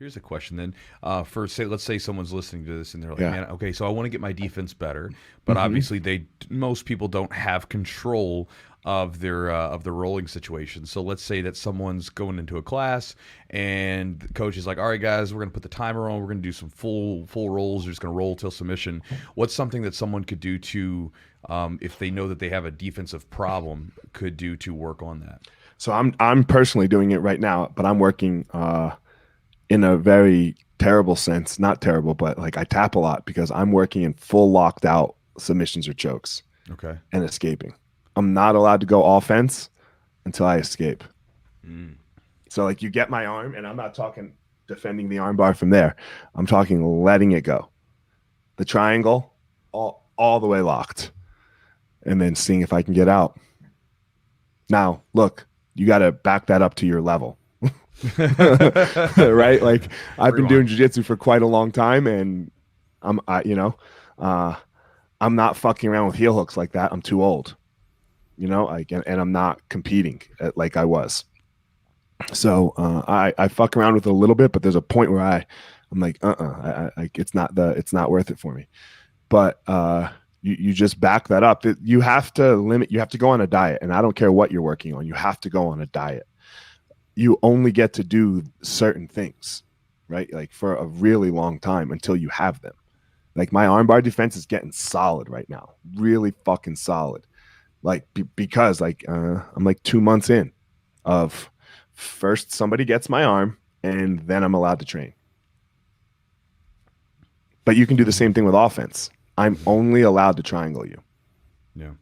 Here's a question then. For say, let's say someone's listening to this and they're like, Yeah. "Man, okay, so I want to get my defense better, but Mm-hmm. obviously most people don't have control of the rolling situation." So let's say that someone's going into a class and the coach is like, "All right, guys, we're gonna put the timer on. We're gonna do some full rolls. We're just gonna roll till submission." What's something that someone could do to, if they know that they have a defensive problem, could do to work on that? So I'm personally doing it right now, but I'm working in a very terrible sense, not terrible, but like I tap a lot because I'm working in full locked out submissions or chokes Okay. and escaping. I'm not allowed to go offense until I escape. So like you get my arm, and I'm not talking defending the arm bar from there. I'm talking letting it go. The triangle, all the way locked, and then seeing if I can get out. Now, look, you got to back that up to your level. Right? Like I've been doing jiu-jitsu for quite a long time, and I'm not fucking around with heel hooks like that. I'm too old, and I'm not competing like I was. So I fuck around with it a little bit, but there's a point where I'm like, it's not worth it for me. But you just back that up. You have to go on a diet, and I don't care what you're working on. You have to go on a diet. You only get to do certain things, right? Like for a really long time until you have them. Like my armbar defense is getting solid right now, really fucking solid. Like because like I'm like 2 months in of first somebody gets my arm and then I'm allowed to train. But you can do the same thing with offense. I'm only allowed to triangle you. Yeah.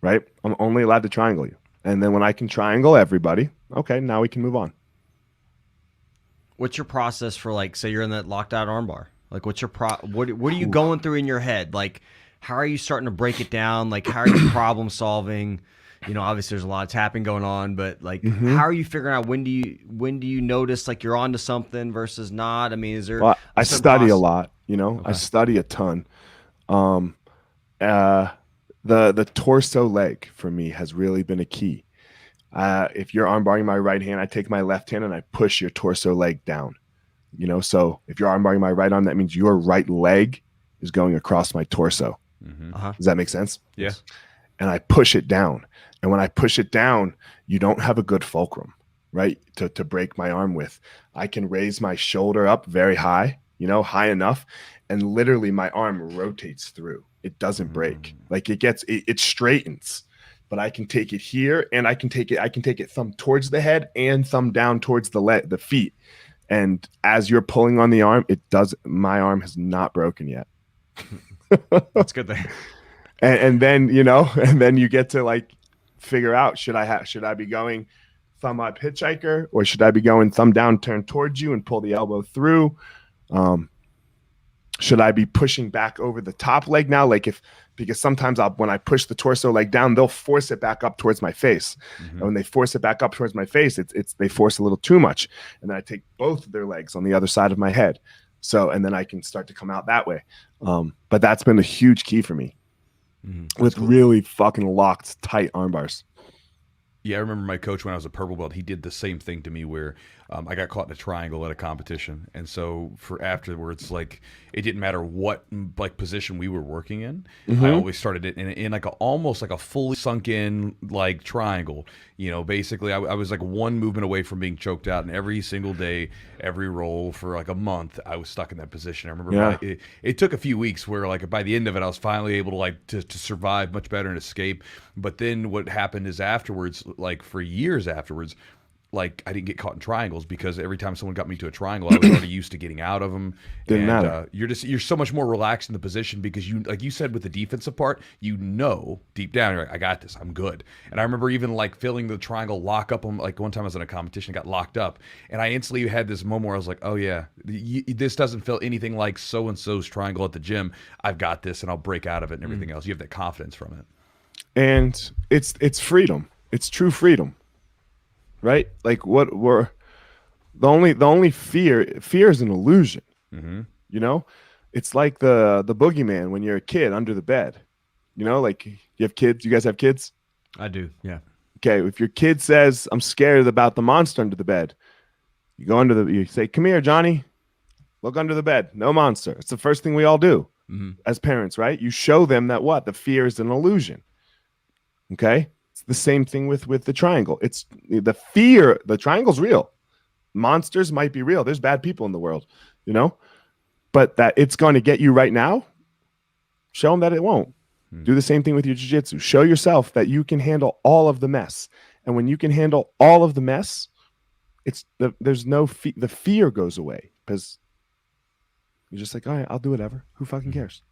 Right? I'm only allowed to triangle you. And then when I can triangle everybody, okay, now we can move on. What's your process for, like, say you're in that locked out armbar? Like, what's your what are you going through in your head? Like, how are you starting to break it down? Like, how are you problem solving? Obviously there's a lot of tapping going on, but like, how are you figuring out when do you notice like you're onto something versus not? I mean, is there? Well, I study a lot. Okay. I study a ton. The torso leg for me has really been a key. If you're armbarring my right hand, I take my left hand and I push your torso leg down. So if you're armbarring my right arm, that means your right leg is going across my torso. Does that make sense? Yeah. And I push it down. And when I push it down, you don't have a good fulcrum, right? To break my arm with. I can raise my shoulder up very high, high enough. And literally my arm rotates through. It doesn't break. Like it straightens, but I can take it here and I can take it thumb towards the head and thumb down towards the feet. And as you're pulling on the arm, my arm has not broken yet. That's good thing. And then, and then you get to like figure out, should I be going thumb up hitchhiker, or should I be going thumb down, turn towards you and pull the elbow through? Should I be pushing back over the top leg now? Because sometimes when I push the torso leg down, they'll force it back up towards my face. And when they force it back up towards my face, they force a little too much. And then I take both of their legs on the other side of my head. And then I can start to come out that way. But that's been a huge key for me with really fucking locked, tight arm bars. Yeah, I remember my coach when I was a purple belt, he did the same thing to me where I got caught in a triangle at a competition. And so for afterwards, like it didn't matter what like position we were working in. I always started it in like almost like a fully sunk in like triangle. Basically I was like one movement away from being choked out, and every single day, every roll for like a month, I was stuck in that position. I remember it took a few weeks where like by the end of it, I was finally able to like to survive much better and escape. But then what happened is afterwards, like for years afterwards, like I didn't get caught in triangles because every time someone got me to a triangle, I was already used to getting out of them. Didn't matter. You're so much more relaxed in the position because like you said with the defensive part, deep down, you're like, I got this, I'm good. And I remember even like feeling the triangle lock up. Like one time I was in a competition, got locked up, and I instantly had this moment where I was like, oh yeah, this doesn't feel anything like so and so's triangle at the gym. I've got this, and I'll break out of it and everything else. You have that confidence from it, and it's freedom. It's true freedom. Right? Like what we're the only fear is an illusion. It's like the boogeyman when you're a kid under the bed. Like you have kids. You guys have kids? I do. Yeah. Okay. If your kid says, I'm scared about the monster under the bed, you say, come here, Johnny. Look under the bed. No monster. It's the first thing we all do as parents, right? You show them that what? The fear is an illusion. Okay? It's the same thing with the triangle. It's the fear. The triangle's real. Monsters might be real. There's bad people in the world, you know? But that it's going to get you right now, show them that it won't. Do the same thing with your jiu-jitsu. Show yourself that you can handle all of the mess. And when you can handle all of the mess, there's no the fear goes away because you're just like, all right, I'll do whatever. Who fucking cares?